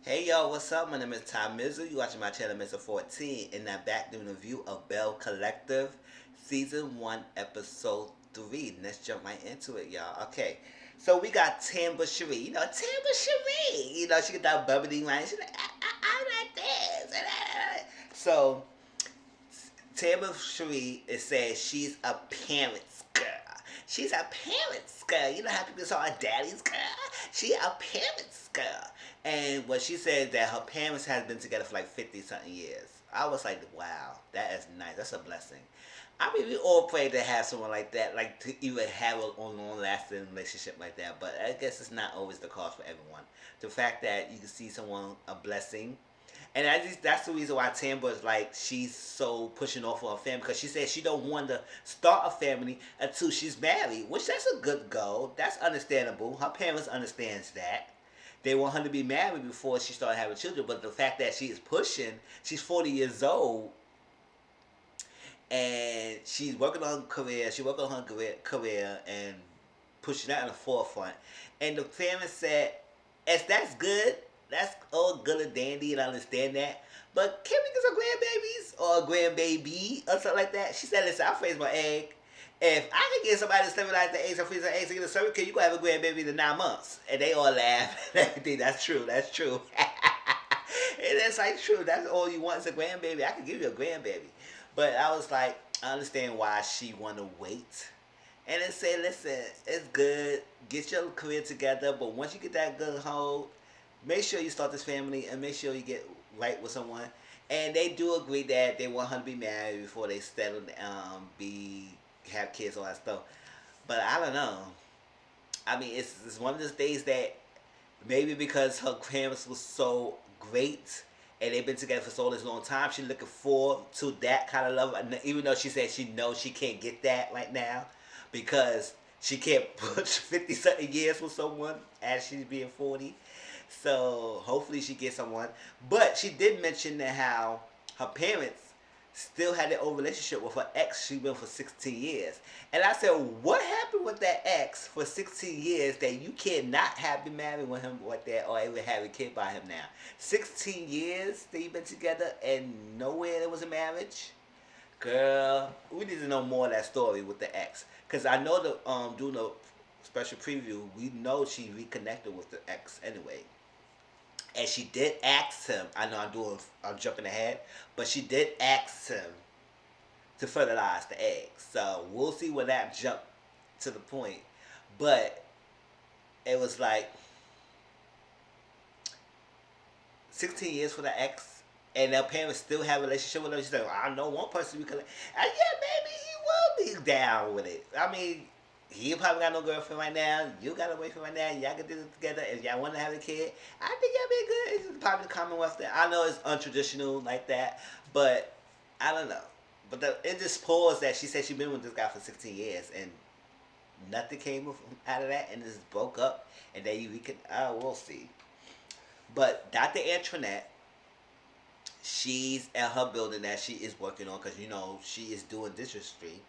Hey y'all, what's up? My name is Mizzle. You watching my channel, Mr. 14, and I'm back doing a review of Belle Collective, Season 1, Episode 3. Let's jump right into it, y'all. Okay, so we got Timber Cherie. Timber Cherie. She got that bubbly line. She's like, I like this. So, Timber Cherie, it says she's a parent's girl. She's a parent's girl. You know how people say a daddy's girl? She a parent's girl. And what she said that her parents has been together for like 50 something years. I was like, wow, that is nice. That's a blessing. I mean, we all pray to have someone like that, like to even have a long lasting relationship like that. But I guess it's not always the cause for everyone. The fact that you can see someone a blessing, and that's the reason why Tampa is like she's so pushing off for her family, because she said she don't want to start a family until she's married, which that's a good goal. That's understandable. Her parents understands that. They want her to be married before she started having children, but the fact that she is pushing, she's 40 years old, and she's working on her career. She working on her career and pushing that in the forefront. And the parents said, "As that's good, that's all good and dandy, and I understand that. But can we get some grandbabies or a grandbaby or something like that?" She said, "Listen, I'll raise my egg. If I can get somebody to sterilize the eggs and freeze the eggs and get a certificate, you gonna have a grandbaby in 9 months." And they all laugh and everything. That's true. That's true. And that's like true. That's all you want is a grandbaby. I can give you a grandbaby. But I was like, I understand why she want to wait. And then say, listen, it's good. Get your career together. But once you get that good hold, make sure you start this family and make sure you get right with someone. And they do agree that they want her to be married before they settle, be have kids, all that stuff. But I don't know. I mean, it's one of those days that maybe because her parents was so great and they've been together for so long time, she's looking forward to that kind of love. Even though she said she knows she can't get that right now because she can't push 50 something years with someone as she's being 40. So hopefully she gets someone. But she did mention that how her parents still had their old relationship with her ex she been for 16 years. And I said, what happened with that ex for 16 years that you cannot have been married with him like that or even have a kid by him now? 16 years that you've been together and nowhere there was a marriage? Girl, we need to know more of that story with the ex. Because I know the doing a special preview, we know she reconnected with the ex anyway. And she did ask him. I know I'm jumping ahead, but she did ask him to fertilize the eggs. So we'll see when that jump to the point. But it was like 16 years for the ex, and their parents still have a relationship with her. She's like, I know one person we could. And yeah, maybe he will be down with it. I mean, he probably got no girlfriend right now. You got a boyfriend right now. Y'all can do this together. If y'all want to have a kid, I think y'all be good. It's probably the Commonwealth thing. I know it's untraditional like that, but I don't know. But it just paused that she said she been with this guy for 16 years and nothing came out of that, and just broke up. And then we could, we'll see. But Dr. Antoinette, she's at her building that she is working on because she is doing dentistry.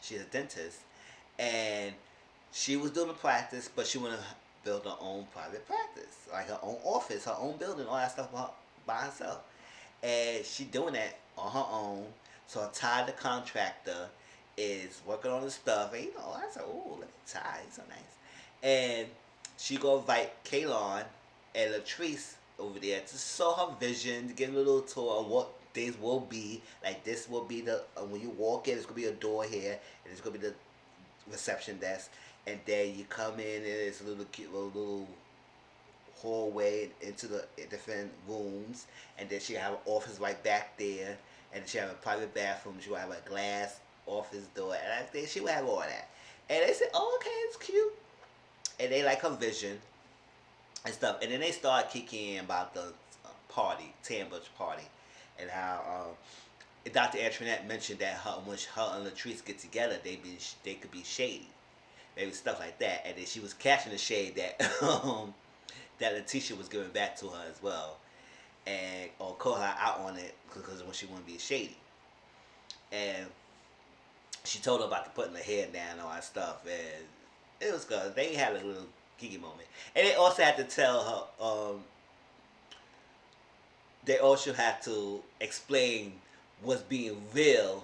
She's a dentist, and she was doing a practice, but she wanted to build her own private practice, like her own office, her own building, all that stuff by herself. And she doing that on her own. So Ty, the contractor, is working on the stuff, and I said, "Oh, look at Ty, he's so nice." And she go invite Kaylon and Latrice over there to show her vision, to give a little tour of what things will be. Like this will be the when you walk in, it's gonna be a door here, and it's gonna be the reception desk, and then you come in and it's a little cute little hallway into the different rooms, and then she have an office right back there, and she have a private bathroom. She will have a glass office door, and I think she will have all that. And they said, "Oh, okay, it's cute," and they like her vision and stuff. And then they start kicking in about the party, Tambush party, and how Dr. Antoinette mentioned that when her and Latrice get together, they could be shady, maybe stuff like that. And then she was catching the shade that that Letitia was giving back to her as well, and or call her out on it because when she wanted to be shady. And she told her about the putting her hair down and all that stuff, and it was good. They had a little geeky moment, and they also had to tell her they also had to explain what's being real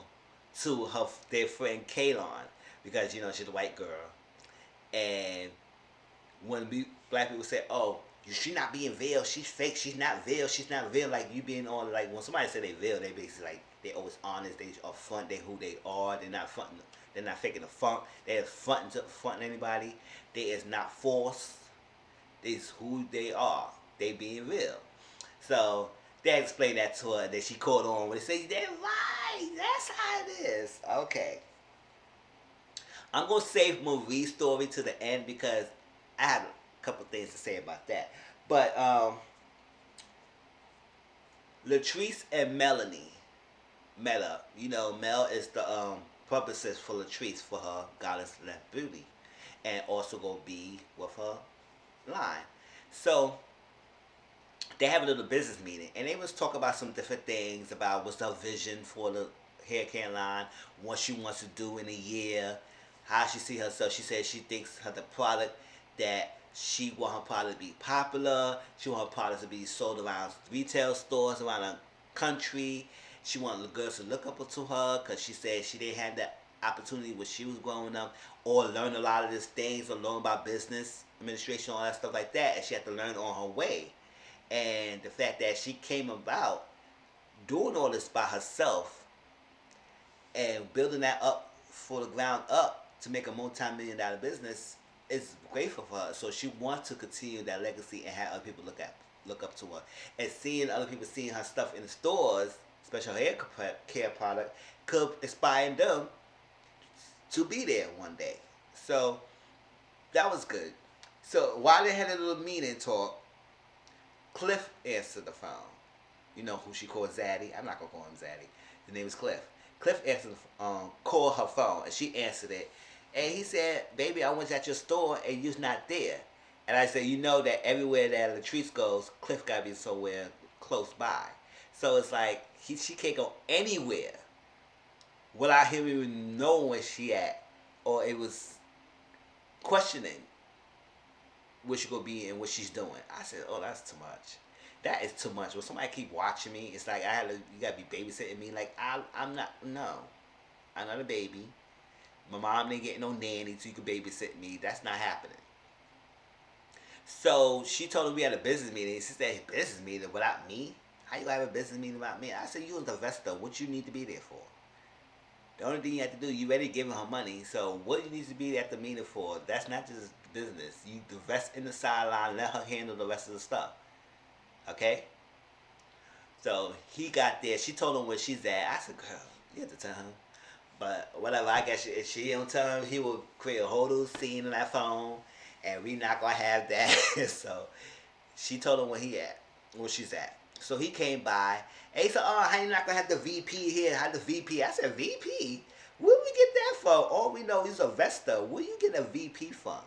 to their friend Kaylon, because she's a white girl. And when black people say, "Oh, she not being veiled, she's fake, she's not veiled, she's not veiled," like you being on, like when somebody say they veiled, they basically like they always honest, they upfront, they who they are, they're not fronting, they're not faking the funk, they're fronting anybody, they is not forced, it's who they are, they being real. So they explained that to her, that she caught on when they say, "They're right, that's how it is." Okay, I'm gonna save Marie's story to the end because I have a couple things to say about that. But Latrice and Melanie met up. Mel is the publicist for Latrice for her Goddess Left Beauty, and also gonna be with her line. So they have a little business meeting, and they was talking about some different things about what's her vision for the hair care line, what she wants to do in a year, how she see herself. She said she thinks her the product that she want her product to be popular. She want her product to be sold around retail stores around the country. She want the girls to look up to her because she said she didn't have that opportunity when she was growing up, or learn a lot of these things, or learn about business administration, all that stuff like that, and she had to learn on her way. And the fact that she came about doing all this by herself and building that up for the ground up to make a multi-million-dollar business is grateful for her. So she wants to continue that legacy and have other people look up to her. And seeing other people seeing her stuff in the stores, special hair care product, could inspire them to be there one day. So that was good. So while they had a little meeting talk, Cliff answered the phone. You know who she called Zaddy? I'm not gonna call him Zaddy. His name is Cliff. Cliff answered, called her phone, and she answered it. And he said, "Baby, I went at your store and you're not there." And I said, "You know that everywhere that Latrice goes, Cliff gotta be somewhere close by." So it's like she can't go anywhere without him even knowing where she at, or it was questioning where she gonna be and what she's doing. I said, "Oh, that's too much. That is too much." When somebody keep watching me, it's like you gotta be babysitting me. Like I'm not. No, I'm not a baby. My mom didn't get no nanny so you could babysit me. That's not happening. So she told him we had a business meeting. She said, "Business meeting without me? How you gonna have a business meeting without me?" I said, "You an investor. What you need to be there for? The only thing you have to do, you already giving her money. So what you need to be at the meeting for? That's not just business. You invest in the sideline. Let her handle the rest of the stuff. Okay?" So he got there. She told him where she's at. I said, "Girl, you have to tell him." But whatever, I guess if she don't tell him, he will create a whole little scene on that phone, and we not gonna have that. So she told him where she's at. So he came by, and he said, "Oh, how you not gonna have the VP here? How the VP?" I said, "VP? Where we get that from? All we know is a Vesta. Where you get a VP from?"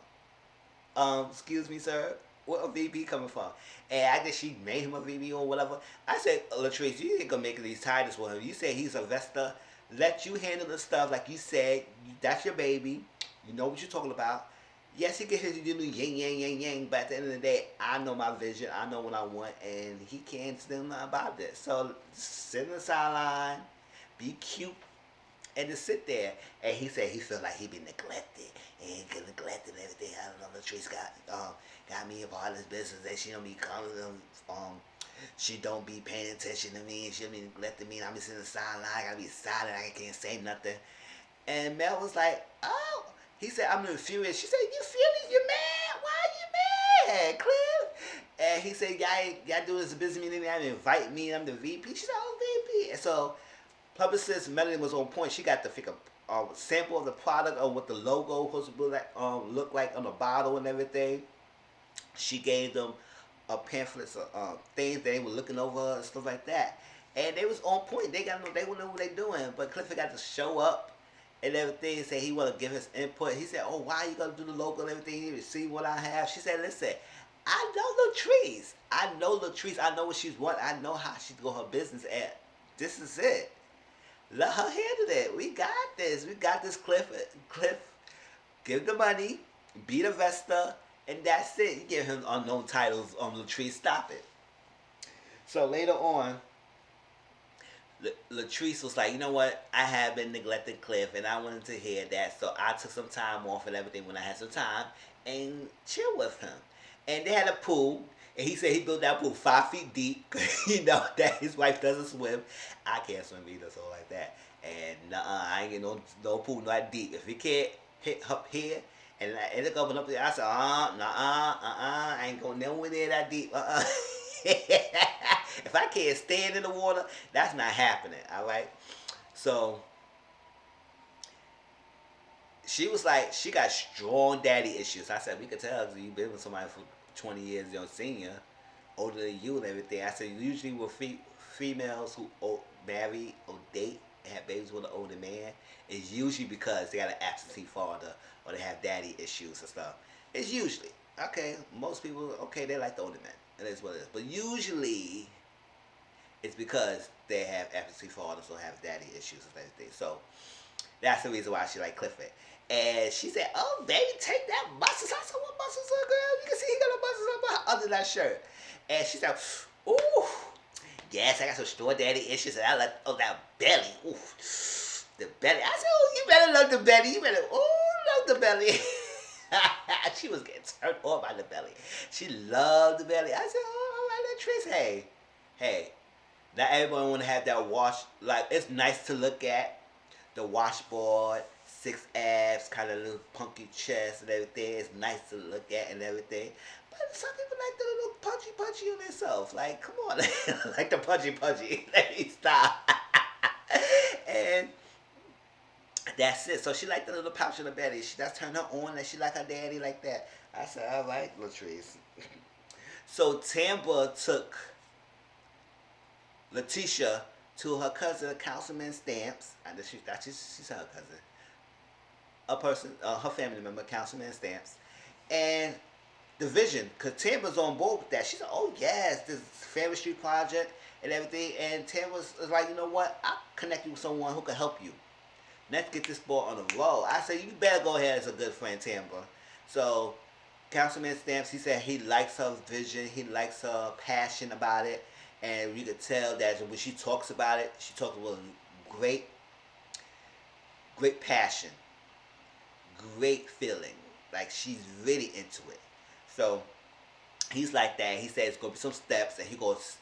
Excuse me, sir. Where a VP coming from? And I guess she made him a VP or whatever. I said, "Latrice, you ain't gonna make these titles for him. You say he's a Vesta. Let you handle the stuff like you said. That's your baby. You know what you're talking about. Yes, he can hit you do yang yang yang yang, but at the end of the day, I know my vision. I know what I want, and he can't still nothing about this. So sit in the sideline, be cute, and just sit there." And he said he felt like he been neglected and get neglected and everything. I don't know. Latrice got me a part of this business that she don't be calling them. She don't be paying attention to me. She be neglecting me. And I be sitting in the sideline. I gotta be silent. I can't say nothing. And Mel was like, "Oh." He said, "I'm infuriated." She said, "You furious? You mad? Why you mad, Cliff?" And he said, "Y'all doing this business meeting. Y'all invite me. I'm the VP." She said, "Oh, VP." And so publicist Melanie was on point. She got to pick a sample of the product of what the logo was supposed to look like on the bottle and everything. She gave them a pamphlets of things they were looking over and stuff like that. And they was on point. They got they know what they doing. But Clifford got to show up and everything. Said he want to give his input. He said, "Oh, why you gonna do the logo and everything? You see what I have?" She said, "Listen, I know Latrice. I know Latrice. I know what she's want. I know how she's go her business at. This is it. Let her handle it. We got this. We got this, Cliff. Cliff, give the money, be the Vesta, and that's it. You give him unknown titles on Latrice. Stop it." So later on, Latrice was like, you know what? I have been neglecting Cliff, and I wanted to hear that, so I took some time off and everything when I had some time and chill with him. And they had a pool, and he said he built that pool 5 feet deep. 'Cause you know that his wife doesn't swim. I can't swim either, so like that. And I ain't get no pool not deep. If he can't hit up here and look up and up there, I said, I ain't going nowhere near that deep. If I can't stand in the water, that's not happening. All right. So she was like, she got strong daddy issues. I said, we could tell you've been with somebody for 20 years, your senior, older than you and everything. I said, usually with females who marry or date and have babies with an older man, it's usually because they got an absentee father or they have daddy issues and stuff. It's usually. Okay, most people, okay, they like the older men. It is what it is. But usually, it's because they have absentee fathers or have daddy issues and everything. So that's the reason why she like Clifford. And she said, "Oh, baby, take that muscles." I said, "What muscles are girl? You can see he got no muscles under that shirt." And she said, "Ooh, yes, I got some store daddy issues, and I like that belly. Ooh, the belly." I said, "Oh, you better love the belly. You better love the belly." She was getting turned on by the belly. She loved the belly. I said, "Oh, all right, Trish. Hey, not everyone want to have that wash. Like, it's nice to look at the washboard, 6 abs, kind of little punky chest and everything. It's nice to look at and everything. But some people like the little punchy on themselves. Like, come on, like the punchy. Let me stop. And that's it. So she liked the little pouch in the belly. She that's turned her on that she like her daddy like that. I said, all right, Latrice. So Tambra took Letitia to her cousin, Councilman Stamps. I know she's her cousin. A person, her family member, Councilman Stamps. And the vision, because Tambra's on board with that. She said, oh, yes, this Ferry Street project and everything. And Tambra was like, you know what? I'll connect you with someone who can help you. Let's get this ball on the roll. I said, you better go ahead as a good friend, Tambra. So, Councilman Stamps, he said he likes her vision. He likes her passion about it. And you could tell that when she talks about it, she talks with great, great passion, great feeling. Like she's really into it. So he's like that. He said it's gonna be some steps, and he goes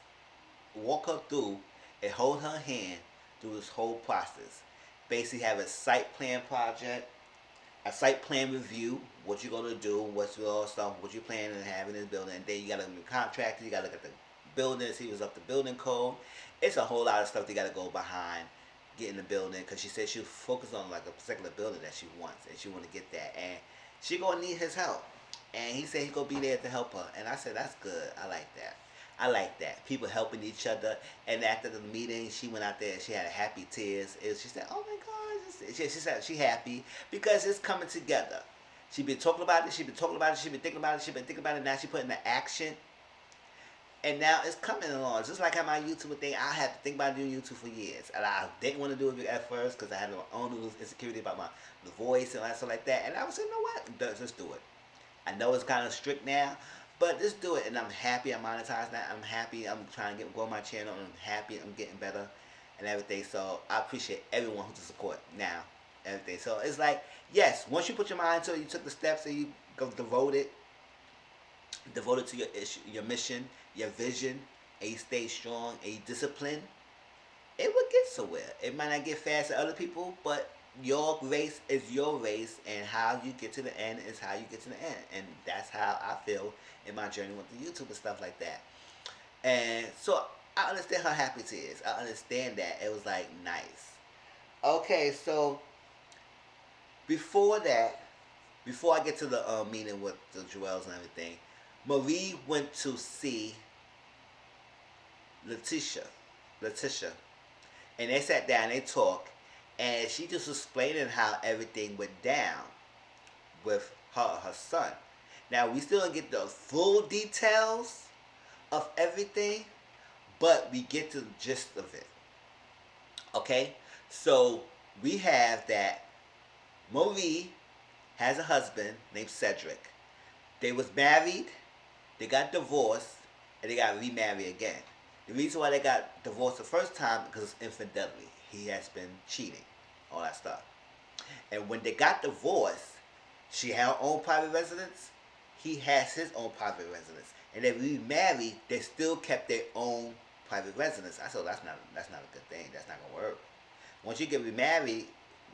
walk her through and hold her hand through this whole process. Basically, have a site plan project, a site plan review, what you're gonna do, what's your stuff, what you're planning to have in this building, and then you gotta be contractor, you gotta look at the building, see what's up the building code. It's a whole lot of stuff they gotta go behind getting the building, because she said she'll focus on like a particular building that she wants, and she want to get that, and she gonna need his help. And he said he gonna be there to help her, and I said that's good. I like that. I like that. People helping each other. And after the meeting, she went out there and she had happy tears. She said, "Oh my God!" She said she happy because it's coming together. She been talking about it. She been talking about it. She been thinking about it. She been thinking about it. Now she putting the action. And now it's coming along. Just like how my YouTube thing, I had to think about doing YouTube for years. And I didn't want to do it at first because I had my own little insecurity about the voice and stuff like that. And I was saying, you know what? Just do it. I know it's kind of strict now, but just do it. And I'm happy I'm monetized now. I'm happy I'm trying to grow my channel. And I'm happy I'm getting better and everything. So I appreciate everyone who's to support now. Everything. So it's like, yes, once you put your mind to it, you took the steps and you go devoted to your issue, your mission, your vision, and you stay strong and you discipline, it will get somewhere. It might not get fast to other people, but your race is your race, and how you get to the end is how you get to the end. And that's how I feel in my journey with the YouTube and stuff like that. And so I understand how happy it is. I understand that. It was like nice. Okay, so before that, before I get to the meeting with the Joels and everything, Marie went to see Letitia, and they sat down, they talked, and she just was explaining how everything went down with her son. Now we still don't get the full details of everything, but we get to the gist of it. Okay, so we have that Marie has a husband named Cedric. They was married, they got divorced, and they got remarried again. The reason why they got divorced the first time because of infidelity. He has been cheating, all that stuff. And when they got divorced, she had her own private residence. He has his own private residence. And they remarried. They still kept their own private residence. I said, that's not a good thing. That's not gonna work. Once you get remarried,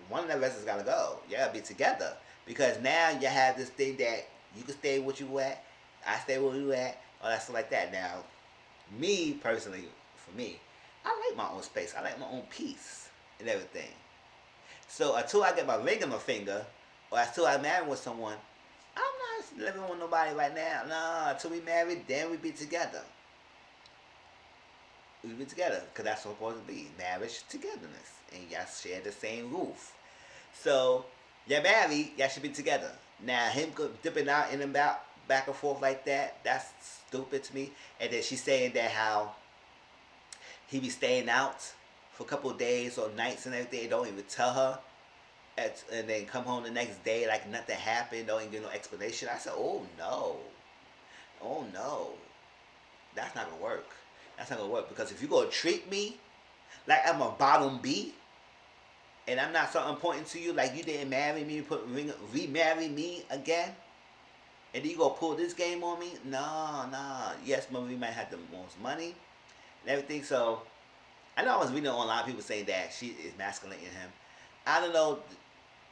one of the residents gotta go. You gotta be together because now you have this thing that you can stay where you at. I stay where you at. All that stuff like that. Now, me personally, for me, I like my own space. I like my own peace and everything. So until I get my ring on my finger, or until I marry with someone, I'm not living with nobody right now. No, until we married, then we be together. We be together because that's what it's supposed to be marriage togetherness, and y'all share the same roof. So you're married, y'all should be together. Now him dipping out in and back and forth like that, that's stupid to me. And then she's saying that how he be staying out for a couple of days or nights and everything. Don't even tell her, and then come home the next day like nothing happened. Don't even give no explanation. I said, oh no, that's not gonna work. That's not gonna work because if you gonna treat me like I'm a bottom B, and I'm not so important to you, like you didn't marry me, remarry me again, and then you gonna pull this game on me? Nah. Yes, we might have the most money and everything. So I know I was reading online people saying that she is emasculating him. I don't know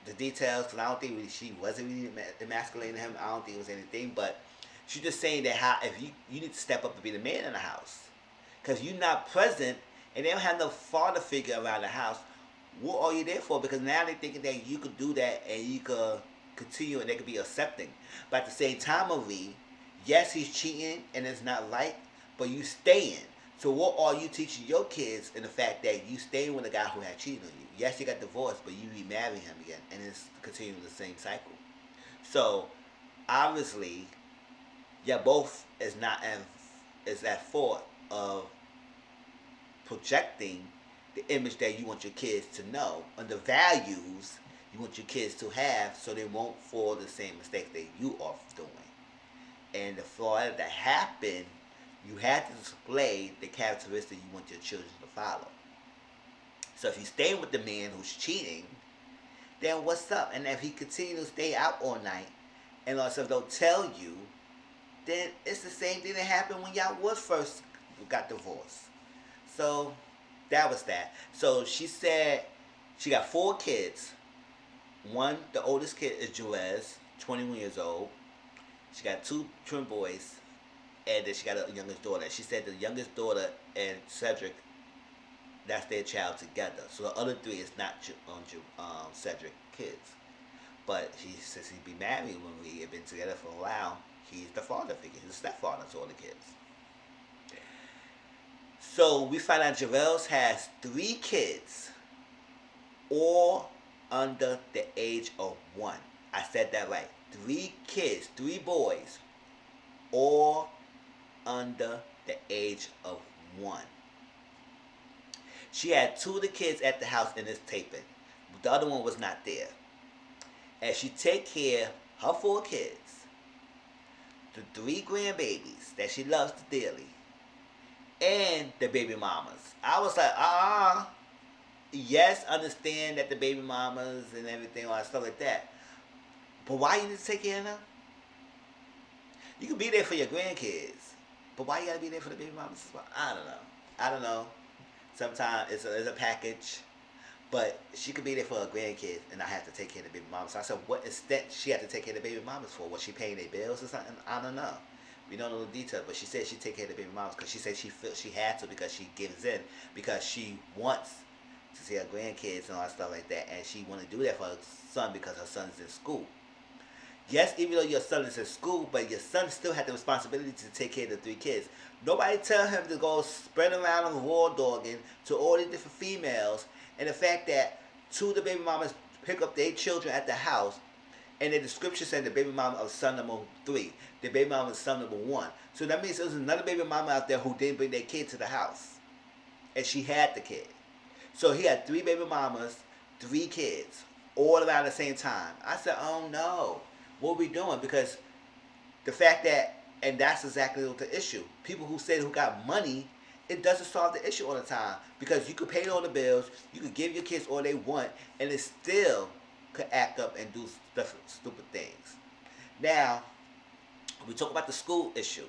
the details because I don't think she wasn't really emasculating him. I don't think it was anything, but she's just saying that how if you need to step up to be the man in the house because you're not present and they don't have no father figure around the house. What are you there for? Because now they're thinking that you could do that and you could continue and they could be accepting. But at the same time, Marie, yes, he's cheating and it's not right, but you staying. So what are you teaching your kids in the fact that you staying with a guy who had cheated on you? Yes, you got divorced, but you remarry him again, and it's continuing the same cycle. So obviously, yeah, both is at fault of projecting the image that you want your kids to know and the values you want your kids to have, so they won't fall the same mistakes that you are doing. And for that to happen, you have to display the characteristics you want your children to follow. So if you stay with the man who's cheating, then what's up? And if he continues to stay out all night and also don't tell you, then it's the same thing that happened when y'all was first got divorced. So that was that. So she said she got 4 kids. One, the oldest kid is Jerez, 21 years old. She got 2 twin boys, and then she got a youngest daughter. She said the youngest daughter and Cedric, that's their child together. So the other 3 is not Cedric kids. But he says he'd be married when we had been together for a while. He's the father figure. He's the stepfather to all the kids. So we find out Jarrell's has 3 kids, all under the age of 1. I said that right. 3 kids, 3 boys, all under the age of 1. She had 2 of the kids at the house in this taping. The other one was not there. And she take care of her 4 kids, the 3 grandbabies that she loves dearly, and the baby mamas. I was like, yes, understand that the baby mamas and everything, all that stuff like that. But why you need to take care of them? You can be there for your grandkids, but why you gotta be there for the baby mamas as well? I don't know. Sometimes it's a package, but she could be there for her grandkids, and I have to take care of the baby mamas. So I said, what extent she had to take care of the baby mamas for? Was she paying their bills or something? I don't know. We don't know the details, but she said she take care of the baby mamas because she said she felt she had to because she gives in because she wants to see her grandkids and all that stuff like that, and she want to do that for her son because her son's in school. Yes, even though your son is in school, but your son still had the responsibility to take care of the 3 kids. Nobody tell him to go spread around and raw dogging to all these different females, and the fact that 2 of the baby mamas pick up their children at the house, and the description said the baby mama of son number 3, the baby mama of son number 1. So that means there was another baby mama out there who didn't bring their kid to the house, and she had the kid. So he had 3 baby mamas, 3 kids, all around the same time. I said, oh no. What are we doing? Because the fact that, and that's exactly what the issue. People who said who got money it doesn't solve the issue all the time because you could pay all the bills, you could give your kids all they want, and it still could act up and do stuff, stupid things. Now, we talk about the school issue.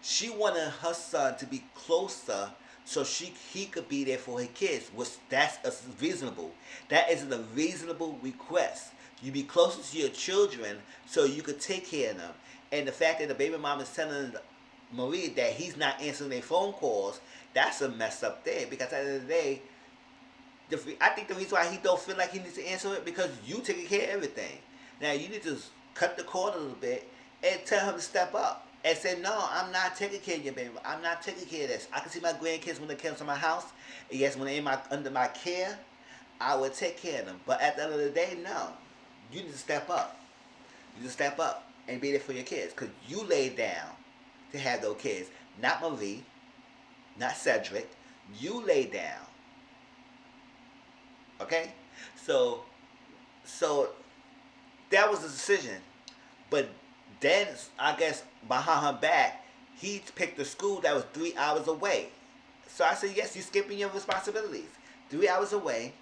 She wanted her son to be closer so he could be there for her kids, which that's reasonable. That isn't a reasonable request. You be closer to your children so you could take care of them. And the fact that the baby mom is telling Marie that he's not answering their phone calls, that's a mess up there. Because at the end of the day, I think the reason why he don't feel like he needs to answer it because you taking care of everything. Now you need to cut the cord a little bit and tell him to step up and say, no, I'm not taking care of your baby. I'm not taking care of this. I can see my grandkids when they come to my house. And yes, when they're under my care, I will take care of them. But at the end of the day, no. You need to step up. You need to step up and be there for your kids because you laid down to have those kids. Not Marie, not Cedric. You laid down. Okay? So that was the decision. But then, I guess, behind her back, he picked a school that was 3 hours away. So I said, yes, you're skipping your responsibilities. 3 hours away.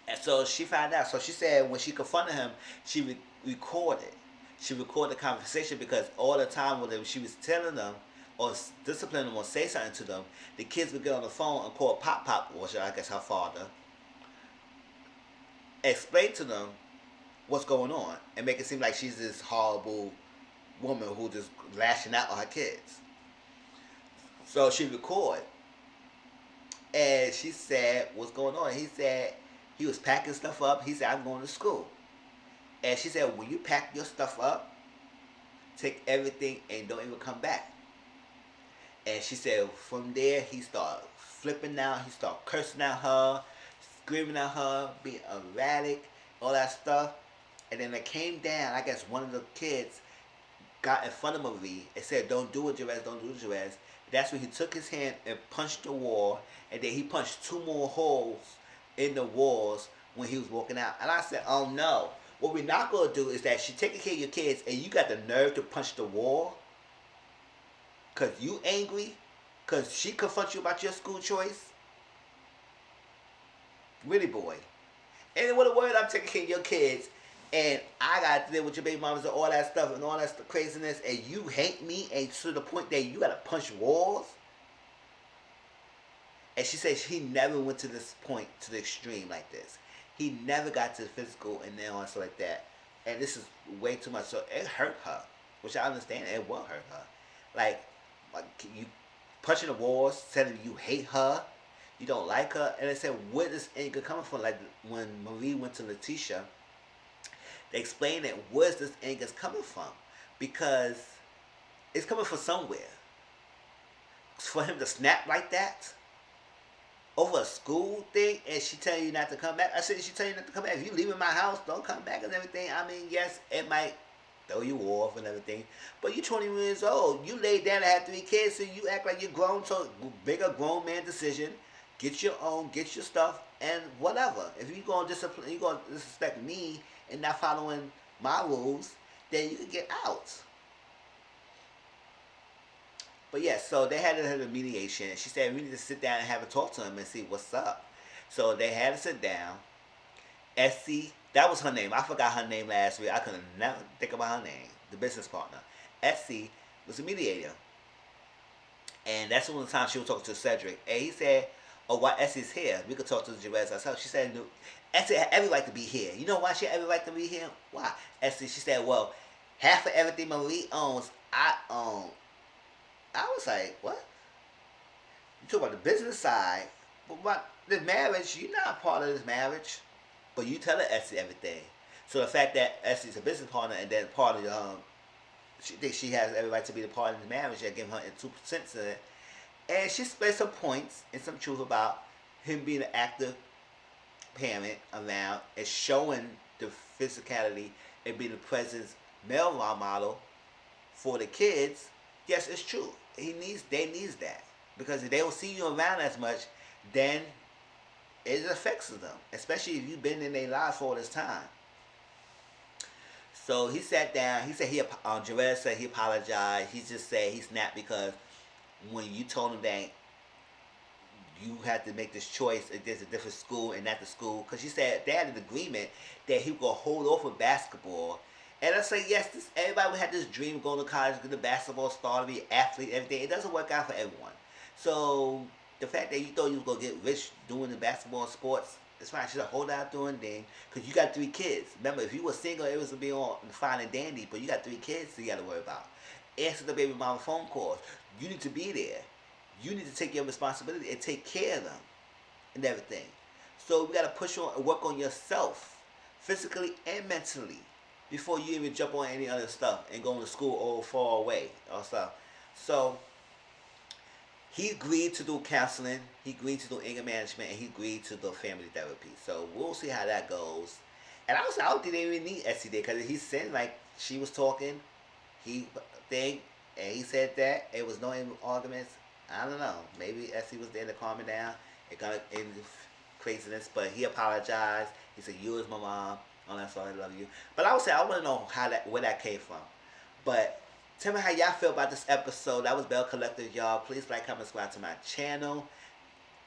And so she found out. So she said when she confronted him, she recorded. She recorded the conversation because all the time when she was telling them or disciplining them or say something to them, the kids would get on the phone and call Pop Pop, or I guess her father, explain to them what's going on and make it seem like she's this horrible woman who just lashing out on her kids. So she recorded and she said what's going on. He said he was packing stuff up. He said, I'm going to school. And she said, when you pack your stuff up, take everything and don't even come back. And she said from there he started flipping out. He started cursing at her, screaming at her, being erratic, all that stuff. And then it came down. I guess one of the kids got in front of Marie and said, don't do it, Jerez, don't do it, Jerez. That's when he took his hand and punched the wall. And then he punched 2 more holes in the walls when he was walking out. And I said, oh no. What we're not going to do is that she taking care of your kids and you got the nerve to punch the wall because you angry because she confronts you about your school choice. Really, boy. And with a word, I'm taking care of your kids and I got to deal with your baby mamas and all that stuff and all that craziness and you hate me and to the point that you got to punch walls. And she said he never went to this point, to the extreme like this. He never got to the physical and then on stuff like that. And this is way too much. So it hurt her, which I understand. It will hurt her. Like you punching the walls, telling you hate her, you don't like her. And they said, where is anger coming from? Like when Marie went to Letitia, they explained that where's this anger coming from? Because it's coming from somewhere. For him to snap like that over a school thing and she tell you not to come back. I said, she tell you not to come back. If you leaving my house, don't come back and everything. I mean, yes, it might throw you off and everything. But you're 20 years old. You laid down and had 3 kids, so you act like you're grown. So make a grown man decision. Get your own, get your stuff, and whatever. If you're going to disrespect me and not following my rules, then you can get out. But yes, so they had to have a mediation. She said we need to sit down and have a talk to him and see what's up. So they had to sit down. Essie, that was her name. I forgot her name last week. I could never think about her name. The business partner. Essie was a mediator. And that's one of the times she was talking to Cedric. And he said, oh, why Essie's here? We could talk to Jerez ourselves. She said, no, Essie had every right to be here. You know why she had every right to be here? Why? Essie, she said, well, half of everything Marie owns, I own. I was like, what? You talk about the business side, but about the marriage, you're not part of this marriage. But you telling Essie everything. So the fact that Essie's a business partner and then part of she thinks she has every right to be the part of the marriage, they're giving her 2% to it. And she spent some points and some truth about him being an active parent around and showing the physicality and being the presence male role model for the kids. Yes, it's true. They needs that. Because if they don't see you around as much, then it affects them. Especially if you've been in their lives for all this time. So he sat down. He said Jerez said he apologized. He just said he snapped because when you told him that you had to make this choice against a different school and not the school, because you said they had an agreement that he would go hold off with basketball. And I say yes, everybody had this dream of going to college, get a basketball star, to be an athlete, everything. It doesn't work out for everyone. So the fact that you thought you was gonna get rich doing the basketball and sports, it's fine. Should have hold out doing thing, because you got 3 kids. Remember, if you were single, it was to be on fine and dandy. But you got 3 kids you got to worry about. Answer the baby mama phone calls. You need to be there. You need to take your responsibility and take care of them and everything. So we gotta push on and work on yourself, physically and mentally, before you even jump on any other stuff and going to school all far away or stuff. So he agreed to do counseling, he agreed to do anger management, and he agreed to do family therapy. So we'll see how that goes. And I don't think they even need Essie there, because he said like she was talking, he thing, and he said that it was no arguments. I don't know. Maybe Essie was there to calm it down. It got into craziness, but he apologized. He said, "You is my mom. Oh, I'm sorry, I love you." But I would say I want to know where that came from. But tell me how y'all feel about this episode. That was Belle Collective, y'all. Please like, comment, subscribe to my channel.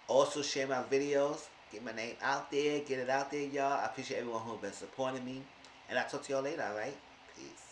Also share my videos. Get my name out there. Get it out there, y'all. I appreciate everyone who's been supporting me. And I'll talk to y'all later, alright? Peace.